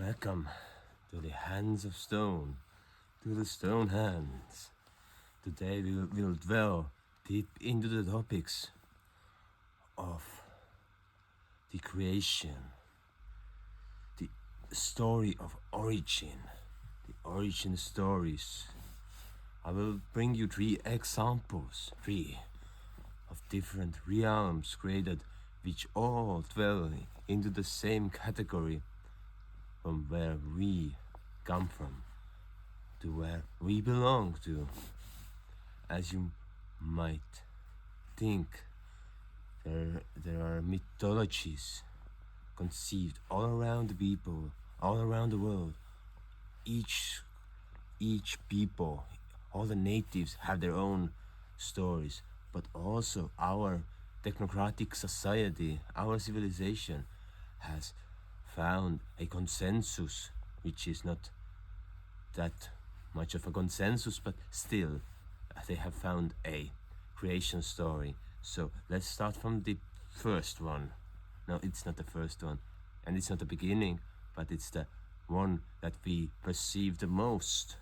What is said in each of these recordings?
Welcome to the hands of stone, to the stone hands. Today we will dwell deep into the topics of the creation, the story of origin, the origin stories. I will bring you three examples, of different realms created, which all dwell into the same category from where we come from to where we belong to. As you might think, there are mythologies conceived all around the people, all around the world. Each people, all the natives have their own stories, but also our technocratic society, our civilization has found a consensus, which is not that much of a consensus, but still they have found a creation story. So let's start from the first one. No, it's not the first one, and it's not the beginning, but it's the one that we perceive the most.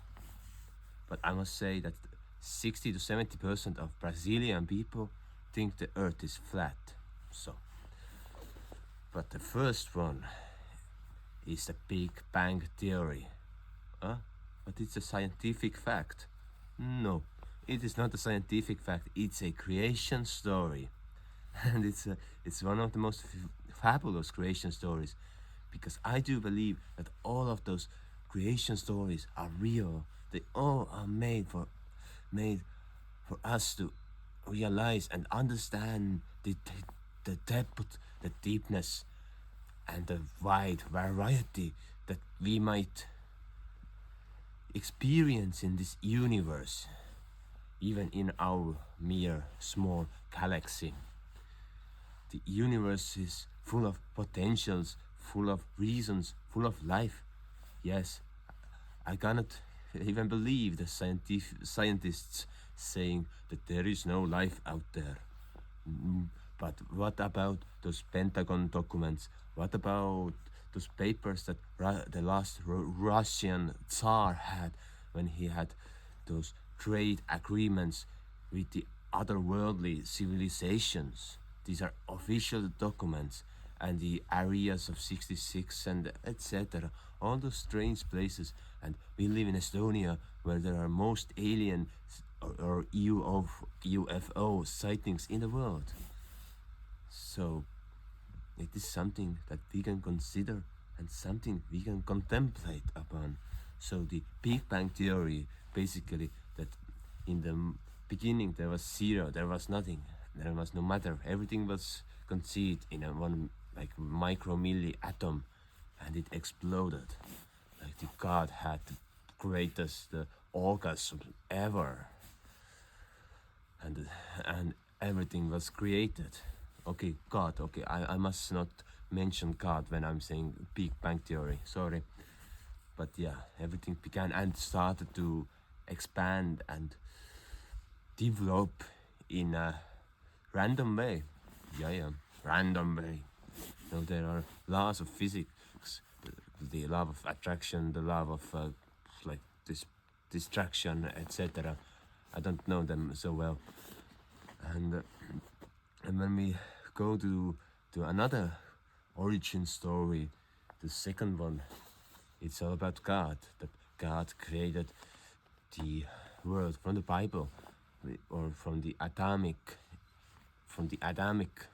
But I must say that 60 to 70% of Brazilian people think the earth is flat. So, but the first one is the Big Bang Theory. But it's a scientific fact. No, it is not a scientific fact. It's a creation story. And it's one of the most fabulous creation stories, because I do believe that all of those creation stories are real. They all are made for us to realize and understand the depth, the deepness, and the wide variety that we might experience in this universe, even in our mere small galaxy. The universe is full of potentials, full of reasons, full of life. Yes, I cannot even believe the scientists saying that there is no life out there. But what about those Pentagon documents? What about those papers that the last Russian Tsar had when he had those trade agreements with the otherworldly civilizations? These are official documents, and the areas of 66 and etc. All those strange places. And we live in Estonia, where there are most alien or UFO sightings in the world. So it is something that we can consider and something we can contemplate upon. So the Big Bang Theory, basically, that in the beginning there was zero, there was nothing, there was no matter, everything was conceived in a one like micromilli atom, and it exploded. Like the God had the greatest orgasm ever, and everything was created. Okay, God. Okay, I must not mention God when I'm saying Big Bang Theory. Sorry, but yeah, everything began and started to expand and develop in a random way. Yeah, random way. You know, there are laws of physics, the law of attraction, the law of like this distraction, etc. I don't know them so well, and when we go to another origin story, the second one, it's all about God. That God created the world from the Bible, or from the Adamic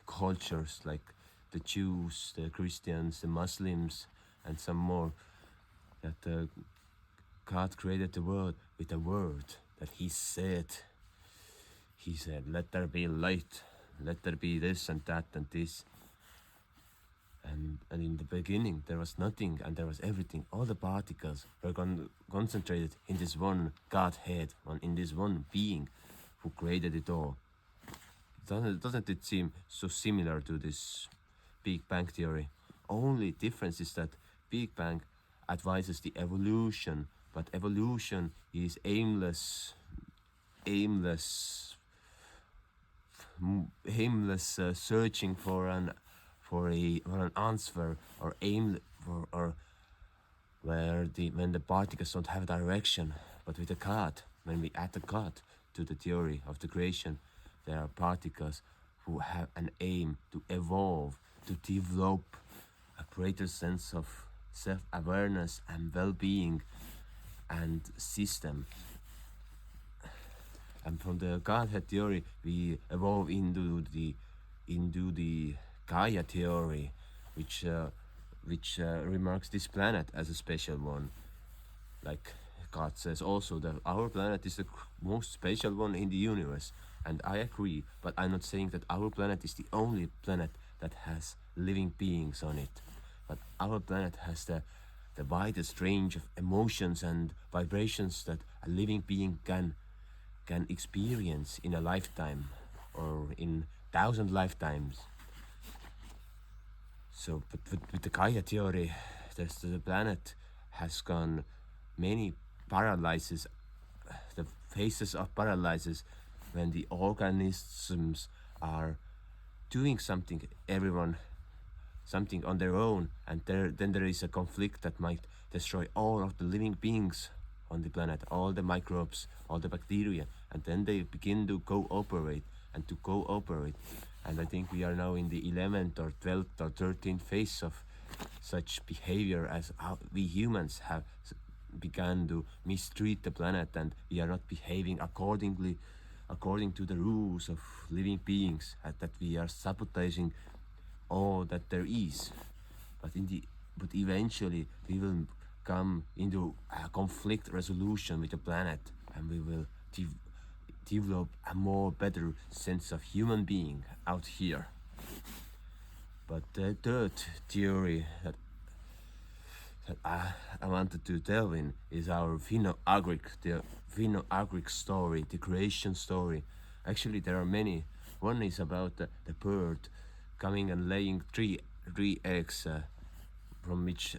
cultures, like the Jews, the Christians, the Muslims, and some more. That God created the world with a word that He said. He said, "Let there be light. Let there be this and that and this." And in the beginning there was nothing and there was everything. All the particles were concentrated in this one Godhead, in this one being who created it all. Doesn't it seem so similar to this Big Bang Theory? Only difference is that Big Bang advises the evolution, but evolution is aimless searching for an answer, or where when the particles don't have direction, but with a God, when we add a God to the theory of the creation, there are particles who have an aim to evolve, to develop a greater sense of self-awareness and well-being and system. And from the Godhead theory, we evolve into the Gaia theory, which remarks this planet as a special one. Like God says also that our planet is the most special one in the universe, and I agree. But I'm not saying that our planet is the only planet that has living beings on it. But our planet has the widest range of emotions and vibrations that a living being can experience in a lifetime or in 1,000 lifetimes. So, but with the Gaia theory, the planet has gone many paralysis, the phases of paralysis, when the organisms are doing something, something on their own, and then there is a conflict that might destroy all of the living beings on the planet, all the microbes, all the bacteria, and then they begin to cooperate. And I think we are now in the 11th or 12th or 13th phase of such behavior, as how we humans have begun to mistreat the planet, and we are not behaving according to the rules of living beings, that we are sabotaging all that there is. But eventually we will come into a conflict resolution with the planet, and we will develop a more better sense of human being out here. But the third theory that I wanted to delve in is our Finno-Ugric story, the creation story. Actually, there are many. One is about the bird coming and laying three eggs, from which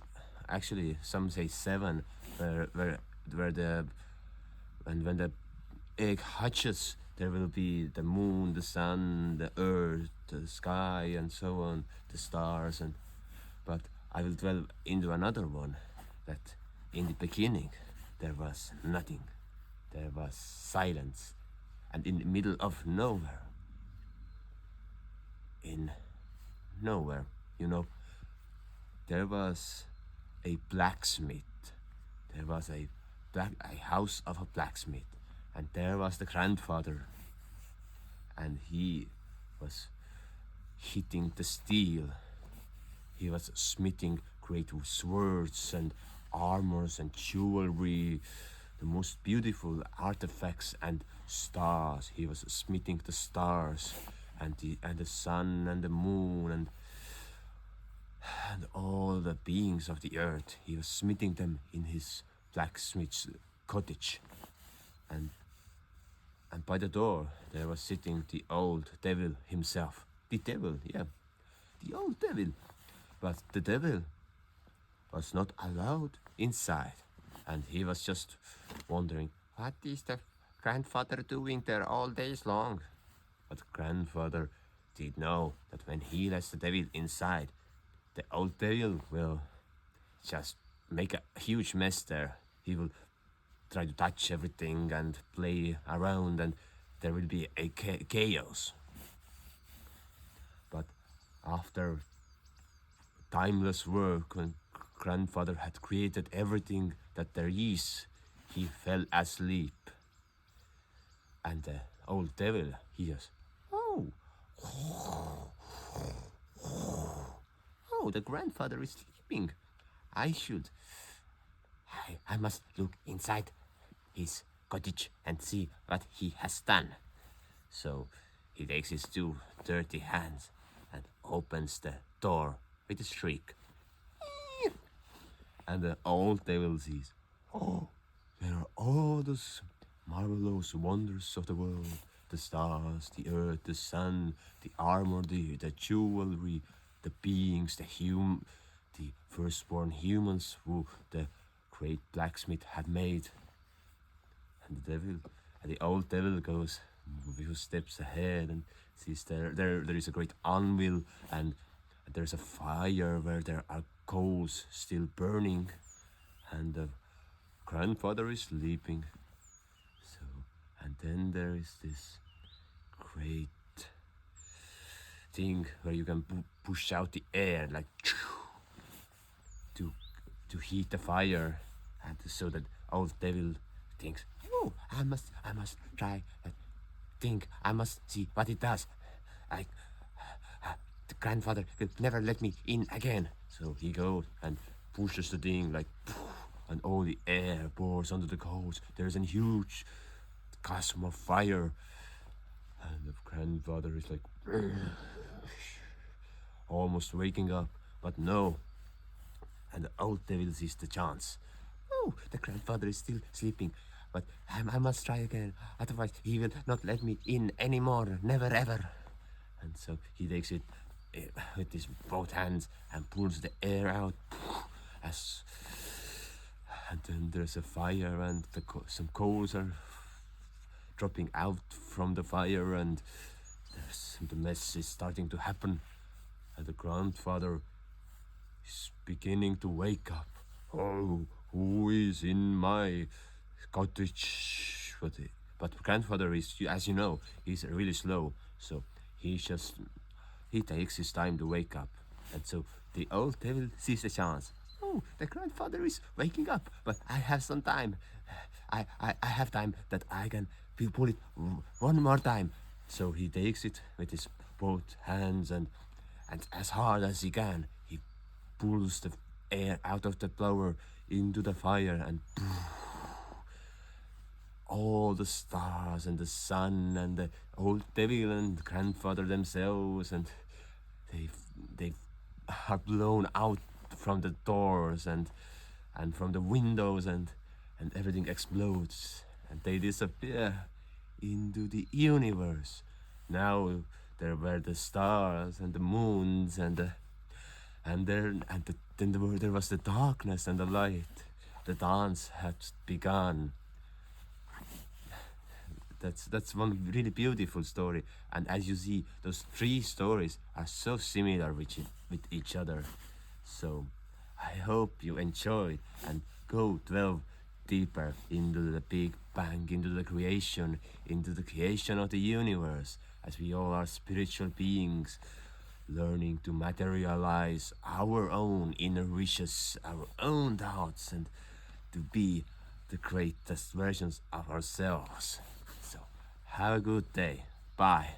actually some say 7, where when the egg hatches, there will be the moon, the sun, the earth, the sky, and so on, the stars. But I will dwell into another one, that in the beginning there was nothing, there was silence, and in the middle of nowhere, there was a blacksmith. There was a house of a blacksmith, and there was the grandfather, and he was hitting the steel. He was smithing great swords and armors and jewelry, the most beautiful artifacts and stars. He was smithing the stars and the sun and the moon and all the beings of the earth. He was smithing them in his blacksmith's cottage. And by the door there was sitting the old devil himself. The devil, yeah, the old devil. But the devil was not allowed inside, and he was just wondering, what is the grandfather doing there all days long? But grandfather did know that when he lets the devil inside, the old devil will just make a huge mess there. He will try to touch everything and play around, and there will be a chaos. But after timeless work, when grandfather had created everything that there is, he fell asleep. And the old devil, he just, oh, the grandfather is sleeping. I must look inside his cottage and see what he has done. So he takes his 2 dirty hands and opens the door with a shriek. And the old devil sees, oh, there are all those marvelous wonders of the world, the stars, the earth, the sun, the armor, the jewelry, the beings, the firstborn humans who the great blacksmith had made. And the old devil goes a few steps ahead and sees there is a great anvil, and there's a fire where there are coals still burning, and the grandfather is sleeping. So, and then there is this great thing where you can push out the air like to heat the fire, and so that old devil thinks, oh, I must try that thing. I must see what it does. I the grandfather will never let me in again. So he goes and pushes the thing like, and all the air pours onto the coals. There's a huge chasm of fire, and the grandfather is like almost waking up, but no. And the old devil sees the chance. Oh, the grandfather is still sleeping, but I must try again. Otherwise, he will not let me in anymore. Never ever. And so he takes it with his both hands and pulls the air out. As and then there's a fire, and some coals are dropping out from the fire, and the mess is starting to happen. And the grandfather is beginning to wake up. Oh, who is in my cottage? But grandfather is, as you know, he's really slow, so he takes his time to wake up. And so the old devil sees a chance. Oh, the grandfather is waking up, but I have some time. I have time that I can pull it one more time. So he takes it with his both hands, and as hard as he can, he pulls the air out of the blower into the fire, and all the stars and the sun and the old devil and grandfather themselves, and they are blown out from the doors and from the windows, and everything explodes, and they disappear into the universe. Now there were the stars and the moons and then there was the darkness and the light. The dance had begun. That's one really beautiful story, and as you see, those three stories are so similar with each other. So I hope you enjoy and go delve deeper into the Big Bang, into the creation of the universe, as we all are spiritual beings learning to materialize our own inner wishes, our own doubts, and to be the greatest versions of ourselves. So, have a good day. Bye.